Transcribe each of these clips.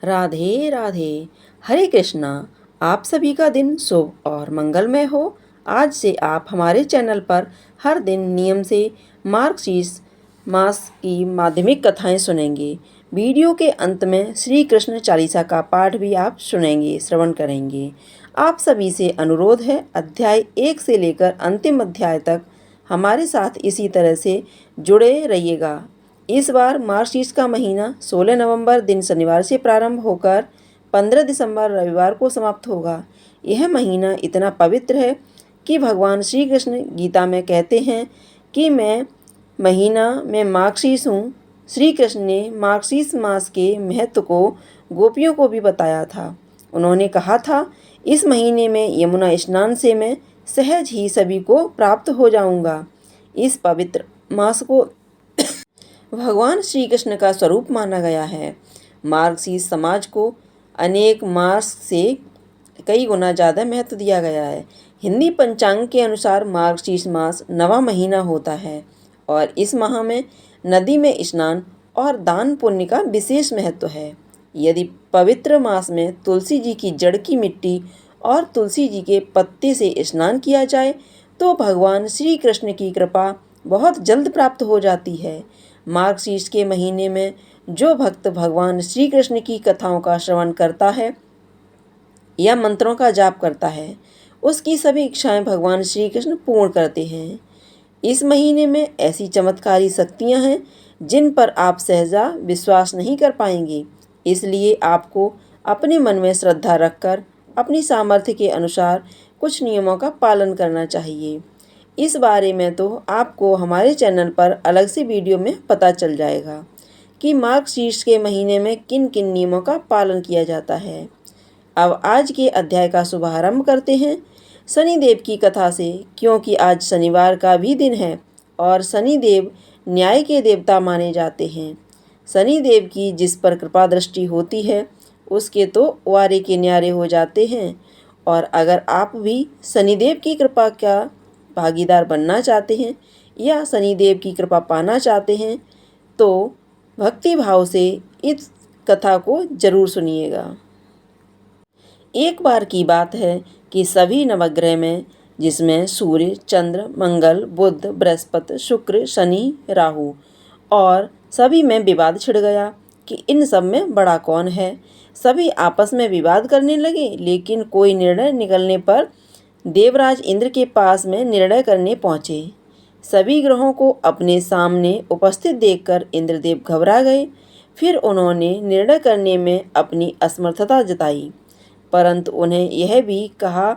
राधे राधे। हरे कृष्णा। आप सभी का दिन शुभ और मंगलमय हो। आज से आप हमारे चैनल पर हर दिन नियम से मार्गशीर्ष मास की माध्यमिक कथाएं सुनेंगे। वीडियो के अंत में श्री कृष्ण चालीसा का पाठ भी आप सुनेंगे, श्रवण करेंगे। आप सभी से अनुरोध है, अध्याय 1 से लेकर अंतिम अध्याय तक हमारे साथ इसी तरह से जुड़े रहिएगा। इस बार मार्गशीर्ष का महीना 16 नवंबर दिन शनिवार से प्रारंभ होकर 15 दिसंबर रविवार को समाप्त होगा। यह महीना इतना पवित्र है कि भगवान श्री कृष्ण गीता में कहते हैं कि मैं महीना में मार्गशीर्ष हूँ। श्री कृष्ण ने मार्गशीर्ष मास के महत्व को गोपियों को भी बताया था। उन्होंने कहा था, इस महीने में यमुना स्नान से मैं सहज ही सभी को प्राप्त हो जाऊंगा। इस पवित्र मास को भगवान श्री कृष्ण का स्वरूप माना गया है। मार्गशीर्ष समाज को अनेक मास से कई गुना ज़्यादा महत्व दिया गया है। हिंदी पंचांग के अनुसार मार्गशीर्ष मास 9वां महीना होता है और इस माह में नदी में स्नान और दान पुण्य का विशेष महत्व है। यदि पवित्र मास में तुलसी जी की जड़ की मिट्टी और तुलसी जी के पत्ते से स्नान किया जाए तो भगवान श्री कृष्ण की कृपा बहुत जल्द प्राप्त हो जाती है। मार्गशीर्ष के महीने में जो भक्त भगवान श्री कृष्ण की कथाओं का श्रवण करता है या मंत्रों का जाप करता है, उसकी सभी इच्छाएं भगवान श्री कृष्ण पूर्ण करते हैं। इस महीने में ऐसी चमत्कारी शक्तियां हैं जिन पर आप सहजा विश्वास नहीं कर पाएंगे। इसलिए आपको अपने मन में श्रद्धा रखकर अपनी सामर्थ्य के अनुसार कुछ नियमों का पालन करना चाहिए। इस बारे में तो आपको हमारे चैनल पर अलग से वीडियो में पता चल जाएगा कि मार्गशीर्ष के महीने में किन किन नियमों का पालन किया जाता है। अब आज के अध्याय का शुभारंभ करते हैं शनिदेव की कथा से, क्योंकि आज शनिवार का भी दिन है और शनिदेव न्याय के देवता माने जाते हैं। शनिदेव की जिस पर कृपा दृष्टि होती है उसके तो वारे के न्यारे हो जाते हैं। और अगर आप भी शनिदेव की कृपा का भागीदार बनना चाहते हैं या शनिदेव की कृपा पाना चाहते हैं तो भक्ति भाव से इस कथा को जरूर सुनिएगा। एक बार की बात है कि सभी नवग्रह में, जिसमें सूर्य, चंद्र, मंगल, बुध, बृहस्पति, शुक्र, शनि, राहु और सभी में विवाद छिड़ गया कि इन सब में बड़ा कौन है। सभी आपस में विवाद करने लगे, लेकिन कोई निर्णय निकलने पर देवराज इंद्र के पास में निर्णय करने पहुँचे। सभी ग्रहों को अपने सामने उपस्थित देखकर इंद्रदेव घबरा गए। फिर उन्होंने निर्णय करने में अपनी असमर्थता जताई, परंतु उन्हें यह भी कहा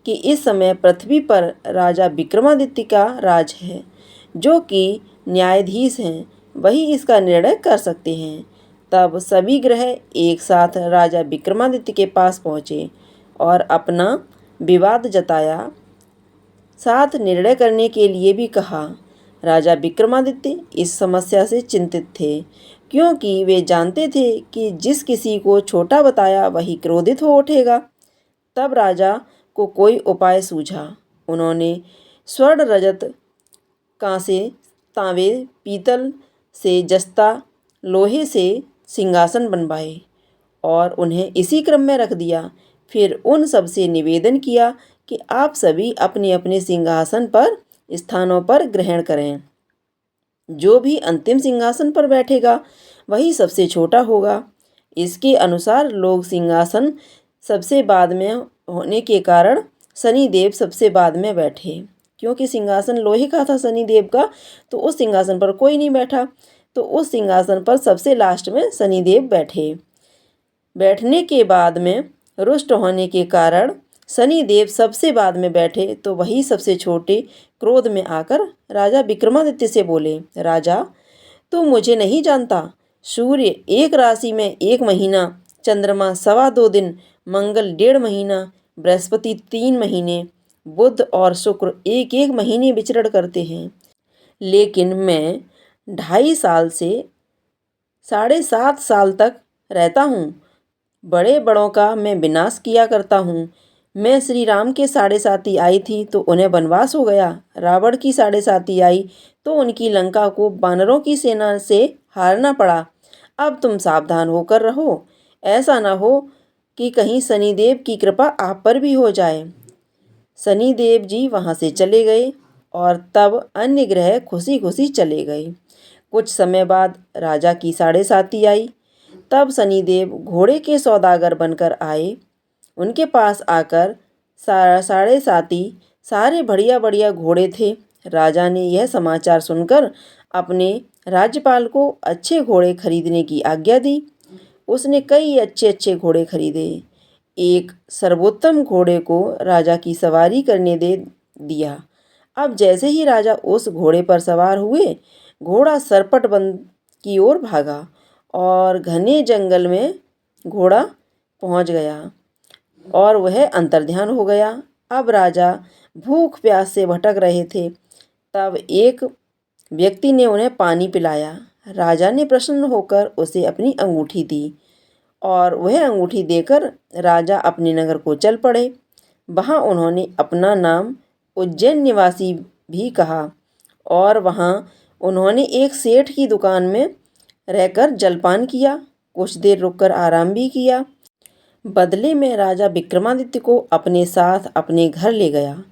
कि इस समय पृथ्वी पर राजा विक्रमादित्य का राज है, जो कि न्यायाधीश हैं, वही इसका निर्णय कर सकते हैं। तब सभी ग्रह एक साथ राजा विक्रमादित्य के पास पहुँचे और अपना विवाद जताया, साथ निर्णय करने के लिए भी कहा। राजा विक्रमादित्य इस समस्या से चिंतित थे, क्योंकि वे जानते थे कि जिस किसी को छोटा बताया वही क्रोधित हो उठेगा। तब राजा को कोई उपाय सूझा। उन्होंने स्वर्ण, रजत, कांसे, तांबे, पीतल से जस्ता, लोहे से सिंहासन बनवाए और उन्हें इसी क्रम में रख दिया। फिर उन सब से निवेदन किया कि आप सभी अपने अपने सिंहासन पर स्थानों पर ग्रहण करें। जो भी अंतिम सिंहासन पर बैठेगा वही सबसे छोटा होगा। इसके अनुसार लोग सिंहासन सबसे बाद में होने के कारण शनिदेव सबसे बाद में बैठे। क्योंकि सिंहासन लोहे का था शनिदेव का, तो उस सिंहासन पर कोई नहीं बैठा, तो उस सिंहासन पर सबसे लास्ट में शनिदेव बैठे। बैठने के बाद में रुष्ट होने के कारण शनिदेव सबसे बाद में बैठे, तो वही सबसे छोटे क्रोध में आकर राजा विक्रमादित्य से बोले, राजा, तू मुझे नहीं जानता। सूर्य एक राशि में 1 महीना, चंद्रमा 2.25 दिन, मंगल 1.5 महीना, बृहस्पति 3 महीने, बुध और शुक्र 1-1 महीने विचरण करते हैं। लेकिन मैं 2.5 साल से 7.5 साल तक रहता हूँ। बड़े बड़ों का मैं विनाश किया करता हूँ। मैं श्री राम के 7.5 आई थी तो उन्हें वनवास हो गया। रावण की 7.5 आई तो उनकी लंका को वानरों की सेना से हारना पड़ा। अब तुम सावधान होकर रहो। ऐसा न हो कि कहीं शनिदेव की कृपा आप पर भी हो जाए। शनिदेव जी वहाँ से चले गए और तब अन्य ग्रह खुशी खुशी चले गए। कुछ समय बाद राजा की साढ़े साती आई। तब शनिदेव घोड़े के सौदागर बनकर आए। उनके पास आकर साढ़े साती सारे बढ़िया बढ़िया घोड़े थे। राजा ने यह समाचार सुनकर अपने राज्यपाल को अच्छे घोड़े खरीदने की आज्ञा दी। उसने कई अच्छे अच्छे घोड़े खरीदे। एक सर्वोत्तम घोड़े को राजा की सवारी करने दे दिया। अब जैसे ही राजा उस घोड़े पर सवार हुए, घोड़ा सरपट वन की ओर भागा और घने जंगल में घोड़ा पहुंच गया और वह अंतर्ध्यान हो गया। अब राजा भूख प्यास से भटक रहे थे। तब एक व्यक्ति ने उन्हें पानी पिलाया। राजा ने प्रसन्न होकर उसे अपनी अंगूठी दी और वह अंगूठी देकर राजा अपने नगर को चल पड़े। वहाँ उन्होंने अपना नाम उज्जैन निवासी भी कहा और वहाँ उन्होंने एक सेठ की दुकान में रहकर जलपान किया। कुछ देर रुककर आराम भी किया। बदले में राजा विक्रमादित्य को अपने साथ अपने घर ले गया।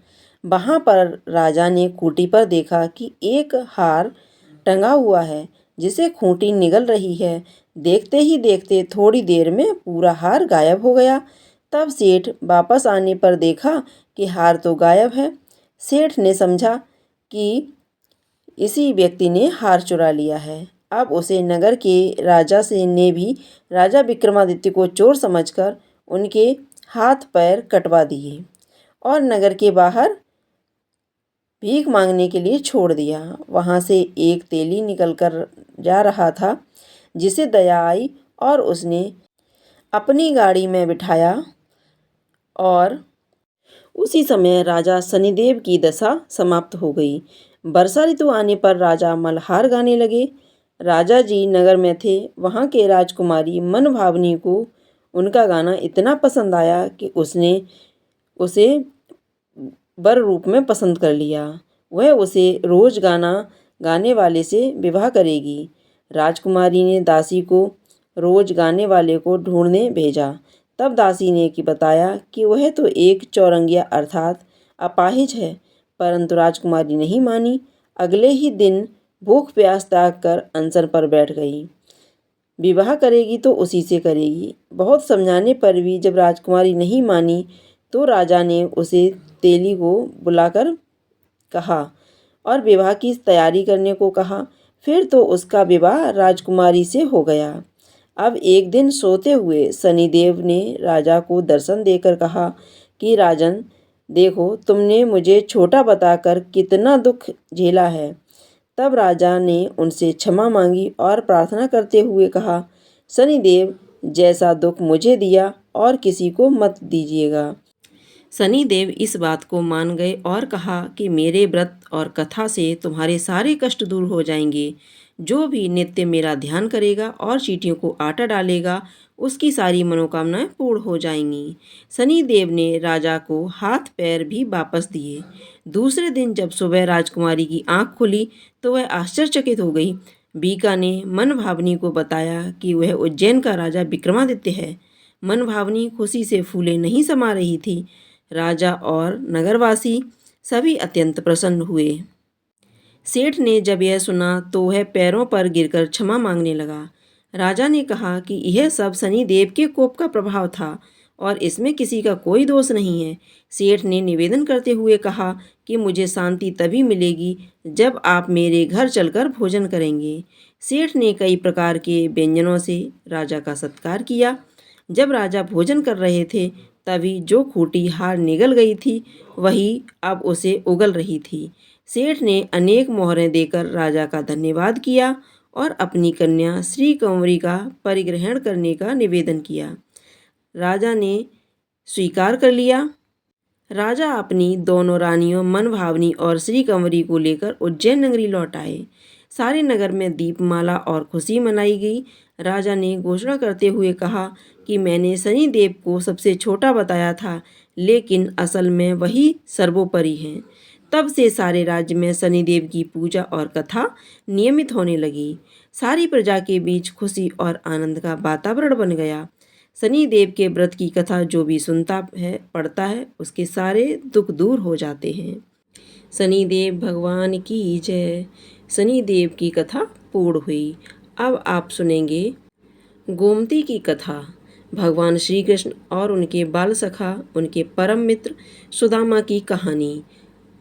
वहाँ पर राजा ने खूंटी पर देखा कि एक हार टंगा हुआ है जिसे खूंटी निगल रही है। देखते ही देखते थोड़ी देर में पूरा हार गायब हो गया। तब सेठ वापस आने पर देखा कि हार तो गायब है। सेठ ने समझा कि इसी व्यक्ति ने हार चुरा लिया है। अब उसे नगर के राजा से ने भी राजा विक्रमादित्य को चोर समझकर उनके हाथ पैर कटवा दिए और नगर के बाहर भीख मांगने के लिए छोड़ दिया। वहाँ से एक तेली निकलकर जा रहा था, जिसे दया आई और उसने अपनी गाड़ी में बिठाया और उसी समय राजा शनिदेव की दशा समाप्त हो गई। वर्षा ऋतु आने पर राजा मल्हार गाने लगे। राजा जी नगर में थे। वहाँ के राजकुमारी मनभावनी को उनका गाना इतना पसंद आया कि उसने उसे वर रूप में पसंद कर लिया। वह उसे रोज गाना गाने वाले से विवाह करेगी। राजकुमारी ने दासी को रोज गाने वाले को ढूंढने भेजा। तब दासी ने बताया कि वह तो एक चौरंगिया अर्थात अपाहिज है, परंतु राजकुमारी नहीं मानी। अगले ही दिन भूख प्यास त्याग कर अनशन पर बैठ गई। विवाह करेगी तो उसी से करेगी। बहुत समझाने पर भी जब राजकुमारी नहीं मानी तो राजा ने उसे तेली को बुलाकर कहा और विवाह की तैयारी करने को कहा। फिर तो उसका विवाह राजकुमारी से हो गया। अब एक दिन सोते हुए शनिदेव ने राजा को दर्शन देकर कहा कि राजन, देखो तुमने मुझे छोटा बताकर कितना दुख झेला है। तब राजा ने उनसे क्षमा मांगी और प्रार्थना करते हुए कहा, शनिदेव, जैसा दुख मुझे दिया और किसी को मत दीजिएगा। शनिदेव इस बात को मान गए और कहा कि मेरे व्रत और कथा से तुम्हारे सारे कष्ट दूर हो जाएंगे। जो भी नित्य मेरा ध्यान करेगा और चींटियों को आटा डालेगा, उसकी सारी मनोकामनाएं पूर्ण हो जाएंगी। शनिदेव ने राजा को हाथ पैर भी वापस दिए। दूसरे दिन जब सुबह राजकुमारी की आंख खुली तो वह आश्चर्यचकित हो गई। बीका ने मनभावनी को बताया कि वह उज्जैन का राजा विक्रमादित्य है। मनभावनी खुशी से फूले नहीं समा रही थी। राजा और नगरवासी सभी अत्यंत प्रसन्न हुए। सेठ ने जब यह सुना तो वह पैरों पर गिरकर क्षमा मांगने लगा। राजा ने कहा कि यह सब शनिदेव के कोप का प्रभाव था और इसमें किसी का कोई दोष नहीं है। सेठ ने निवेदन करते हुए कहा कि मुझे शांति तभी मिलेगी जब आप मेरे घर चलकर भोजन करेंगे। सेठ ने कई प्रकार के व्यंजनों से राजा का सत्कार किया। जब राजा भोजन कर रहे थे तभी जो खूंटी हार निगल गई थी वही अब उसे उगल रही थी। सेठ ने अनेक मोहरें देकर राजा का धन्यवाद किया और अपनी कन्या श्री कंवरी का परिग्रहण करने का निवेदन किया। राजा ने स्वीकार कर लिया। राजा अपनी दोनों रानियों मनभावनी और श्री कंवरी को लेकर उज्जैन नगरी लौट आए। सारे नगर में दीपमाला और खुशी मनाई गई। राजा ने घोषणा करते हुए कहा कि मैंने शनिदेव को सबसे छोटा बताया था, लेकिन असल में वही सर्वोपरि हैं। तब से सारे राज्य में शनिदेव की पूजा और कथा नियमित होने लगी। सारी प्रजा के बीच खुशी और आनंद का वातावरण बन गया। शनिदेव के व्रत की कथा जो भी सुनता है पढ़ता है उसके सारे दुख दूर हो जाते हैं। शनिदेव भगवान की जय। शनिदेव की कथा पूर्ण हुई। अब आप सुनेंगे गोमती की कथा। भगवान श्री कृष्ण और उनके बाल सखा, उनके परम मित्र सुदामा की कहानी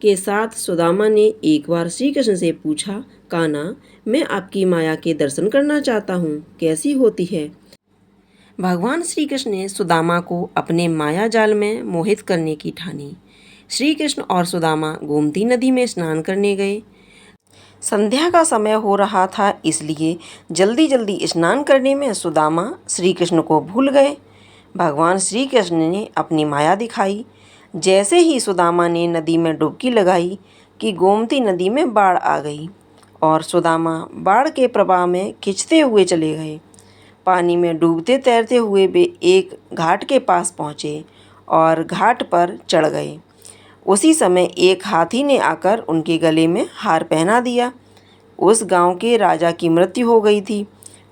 के साथ सुदामा ने एक बार श्री कृष्ण से पूछा, कान्हा, मैं आपकी माया के दर्शन करना चाहता हूँ, कैसी होती है? भगवान श्री कृष्ण ने सुदामा को अपने माया जाल में मोहित करने की ठानी। श्री कृष्ण और सुदामा गोमती नदी में स्नान करने गए। संध्या का समय हो रहा था, इसलिए जल्दी जल्दी स्नान करने में सुदामा श्री कृष्ण को भूल गए। भगवान श्री कृष्ण ने अपनी माया दिखाई। जैसे ही सुदामा ने नदी में डुबकी लगाई कि गोमती नदी में बाढ़ आ गई और सुदामा बाढ़ के प्रवाह में खिंचते हुए चले गए। पानी में डूबते तैरते हुए वे एक घाट के पास पहुँचे और घाट पर चढ़ गए। उसी समय एक हाथी ने आकर उनके गले में हार पहना दिया। उस गांव के राजा की मृत्यु हो गई थी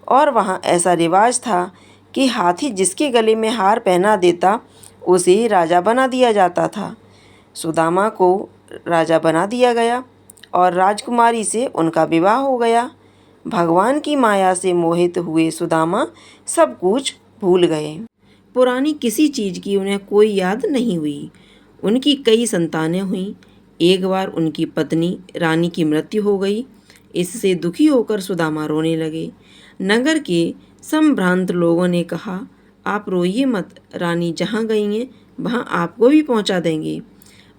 और वहां ऐसा रिवाज था कि हाथी जिसके गले में हार पहना देता उसे राजा बना दिया जाता था। सुदामा को राजा बना दिया गया और राजकुमारी से उनका विवाह हो गया। भगवान की माया से मोहित हुए सुदामा सब कुछ भूल गए। पुरानी किसी चीज़ की उन्हें कोई याद नहीं हुई। उनकी कई संतानें हुईं। एक बार उनकी पत्नी रानी की मृत्यु हो गई। इससे दुखी होकर सुदामा रोने लगे। नगर के संभ्रांत लोगों ने कहा, आप रोइए मत, रानी जहाँ गई हैं वहाँ आपको भी पहुँचा देंगे।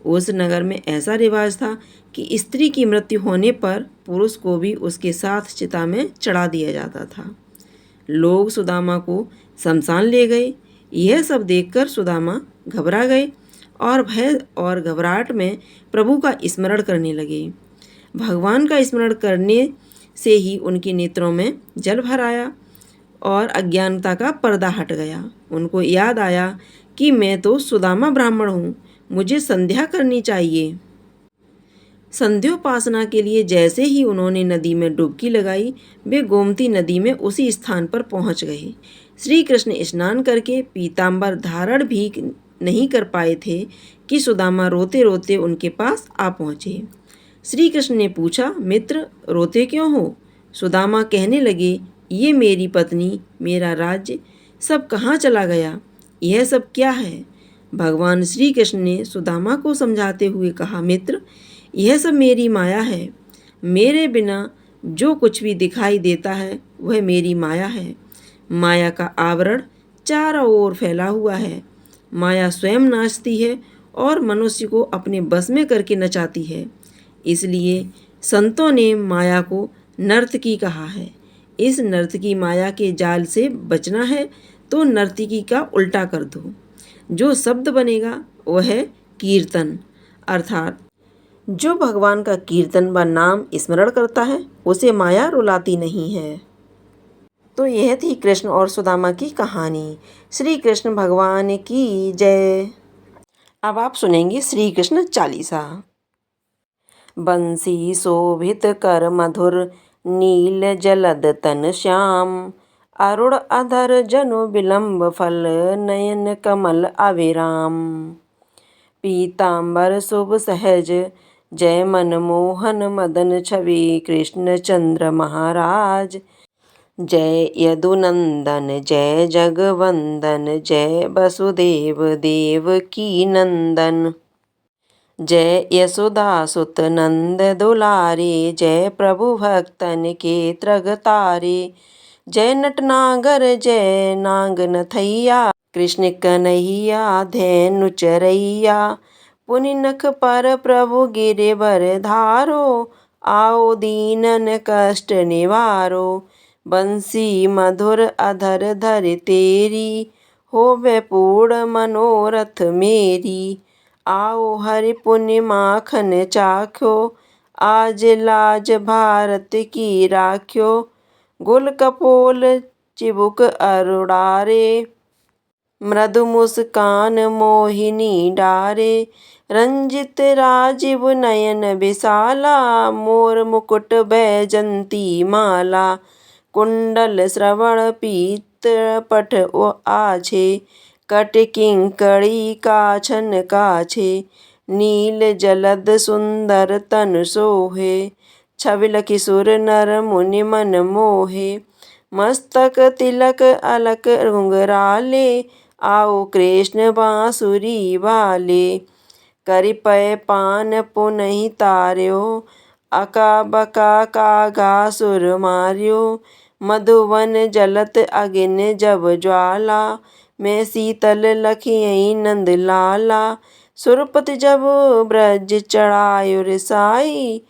उस नगर में ऐसा रिवाज था कि स्त्री की मृत्यु होने पर पुरुष को भी उसके साथ चिता में चढ़ा दिया जाता था। लोग सुदामा को शमशान ले गए। यह सब देखकर सुदामा घबरा गए और भय और घबराहट में प्रभु का स्मरण करने लगे। भगवान का स्मरण करने से ही उनके नेत्रों में जल भर आया और अज्ञानता का पर्दा हट गया। उनको याद आया कि मैं तो सुदामा ब्राह्मण हूँ, मुझे संध्या करनी चाहिए। संध्योपासना के लिए जैसे ही उन्होंने नदी में डुबकी लगाई, वे गोमती नदी में उसी स्थान पर पहुँच गए। श्री कृष्ण स्नान करके पीताम्बर धारण भी नहीं कर पाए थे कि सुदामा रोते रोते उनके पास आ पहुँचे। श्री कृष्ण ने पूछा, मित्र, रोते क्यों हो? सुदामा कहने लगे, ये मेरी पत्नी, मेरा राज्य सब कहाँ चला गया? यह सब क्या है? भगवान श्री कृष्ण ने सुदामा को समझाते हुए कहा, मित्र, यह सब मेरी माया है। मेरे बिना जो कुछ भी दिखाई देता है वह मेरी माया है। माया का आवरण चारों ओर फैला हुआ है। माया स्वयं नाचती है और मनुष्य को अपने बस में करके नचाती है। इसलिए संतों ने माया को नर्तकी कहा है। इस नर्तकी माया के जाल से बचना है तो नर्तकी का उल्टा कर दो। जो शब्द बनेगा वह है कीर्तन, अर्थात जो भगवान का कीर्तन व नाम स्मरण करता है उसे माया रुलाती नहीं है। तो यह थी कृष्ण और सुदामा की कहानी। श्री कृष्ण भगवान की जय। अब आप सुनेंगे श्री कृष्ण चालीसा। बंसी शोभित कर मधुर, नील जलद तन श्याम, अरुण अधर जनु विलंब फल, नयन कमल अविराम। पीताम्बर शुभ सहज, जय मनमोहन मदन छवि, कृष्ण चंद्र महाराज। जय यदुनंदन, जय जगवंदन, जय वसुदेव देवकी नंदन। जय यशोदा सुत नंद दुलारे, जय प्रभु भक्तन के त्रगतारे। जय नटनागर, जय नाग नथैया, कृष्ण कन्हैया धैनु चरैया। पुनि नख पर प्रभु गिरिवर धारो, आओ दीनन कष्ट निवारो। बंसी मधुर अधर धर तेरी, होवे पूर्ण मनोरथ मेरी। आओ हरि पुण्य माखन चाख्यो, आज लाज भारत की राख्यो। गुल कपोल चिबुक अरुड़ारे, मृदु मुस्कान मोहिनी डारे। रंजित राजीव नयन विशाला, मोर मुकुट बैजंती माला। कुंडल श्रवण चित्रपट वो आछे, कट किंकड़ी काछन काछे, नील जलद सुंदर तन सोहे, छबिल किशोर नर मुनि मन मोहे, मस्तक तिलक अलक घुंघराले, आओ कृष्ण बांसुरी वाले, करि पय पान पुनहि तार्यो, अका बका कागा सुर मार्यो, मधुवन जलत अगिन जब ज्वाला, मैं शीतल लखियई नंद लाला, सुरपति जब ब्रज चढ़ायो रिसाई,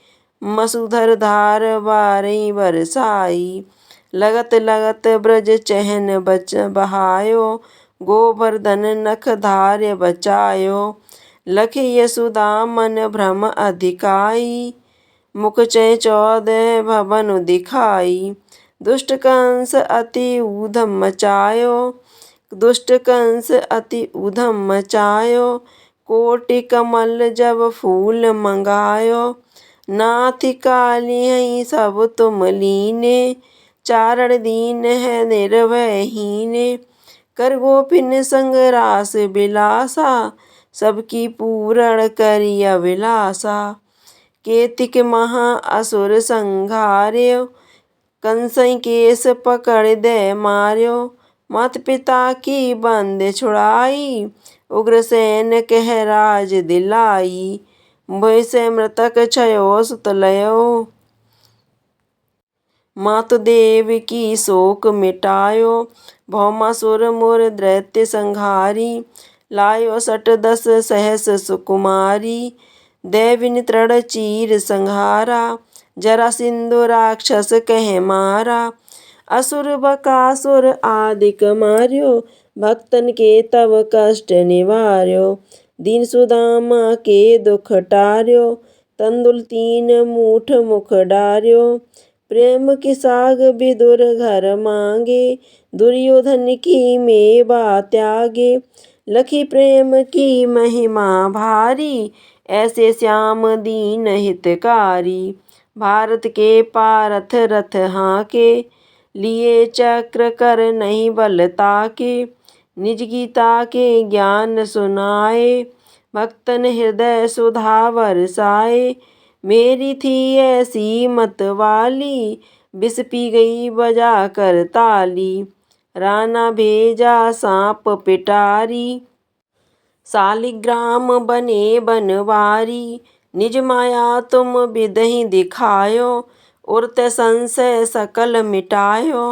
मसूधर धार बारई बरसाई, लगत लगत ब्रज चहन बच बहायो, गोवर्धन नख धार्य बचायो, लखि यशोदा मन भ्रम अधिकाई, मुख चय 14 भवन दिखाई, दुष्ट कंस अति ऊधम मचायो, दुष्ट कंस अति ऊधम मचायो, कोटि कमल जब फूल मंगायो, नाथ कालिहई सब तुम लीने, चारण दीन है निर्भयहीने, कर गोपिन संग रास बिलासा, सबकी पूरण करी अभिलाषा, केतिक महा असुर संघार्यो, कंसई केस पकड़ दे मार्यो, मात पिता की बंद छुड़ाई, उग्रसेन कह राज दिलाई, भय से मृतक छयो सुत लयो, मातुदेव की शोक मिटायो, भौमासुर मोर दैत्य संहारी, लायो 10 सहस सुकुमारी, देविन तृण चीर संहारा, जरासिंधु राक्षस कह मारा, असुर बकासुर आदिक मार्यो, भक्तन के तब कष्ट निवार्यो, दीन सुदामा के दुख टार्यो, तंदुल 3 मूठ मुख डार्यो, प्रेम की साग विदुर घर मांगे, दुर्योधन की मेवा त्यागे, लखी प्रेम की महिमा भारी, ऐसे श्याम दीन हितकारी, भारत के पारथ रथ हाके, लिए चक्र कर नहीं बल ताके, निज गीता के ज्ञान सुनाए, भक्तन हृदय सुधा बरसाए, मेरी थी ऐसी मत वाली, विष पी गई बजा कर ताली, राना भेजा सांप पिटारी, शालिग्राम बने बनवारी, निज माया तुम बिधहि दिखायो, उरत संशय सकल मिटायो,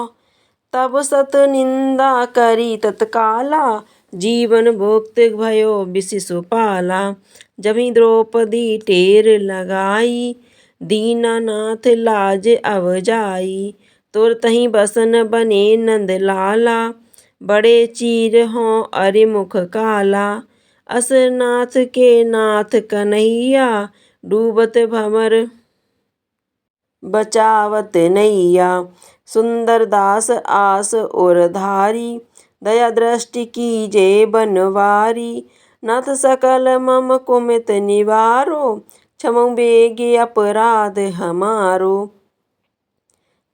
तब सत निंदा करी तत्काला, जीवन भुक्त भयो विष सुपाला, जभी द्रौपदी टेर लगाई, दीनानाथ लाज अवजाई, तुरतहि बसन बने नंद लाला, बड़े चीर हों अरिमुख काला, असनाथ के नाथ कन्हैया, डूबत भंवर बचावत नैया, सुंदर दास आस और धारी, दया दृष्टि कीजे बनवारी, नाथ सकल मम कुमित निवारो, क्षमं बेगे अपराध हमारो,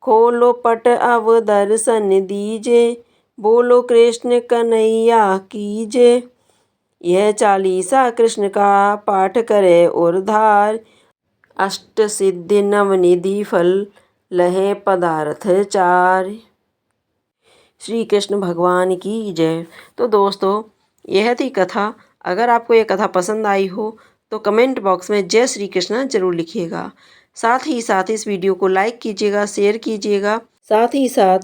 खोलो पट अब दर्शन दीजे, बोलो कृष्ण कन्हैया कीजे। यह चालीसा कृष्ण का पाठ करे और धार, अष्ट सिद्धि नवनिधि फल लहे पदार्थ चार। श्री कृष्ण भगवान की जय। तो दोस्तों यह थी कथा। अगर आपको यह कथा पसंद आई हो तो कमेंट बॉक्स में जय श्री कृष्ण जरूर लिखिएगा। साथ ही साथ इस वीडियो को लाइक कीजिएगा, शेयर कीजिएगा, साथ ही साथ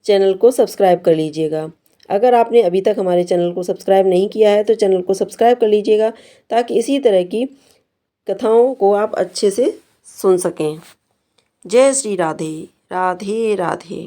चैनल को सब्सक्राइब कर लीजिएगा। अगर आपने अभी तक हमारे चैनल को सब्सक्राइब नहीं किया है तो चैनल को सब्सक्राइब कर लीजिएगा, ताकि इसी तरह की कथाओं को आप अच्छे से सुन सकें। जय श्री राधे राधे राधे।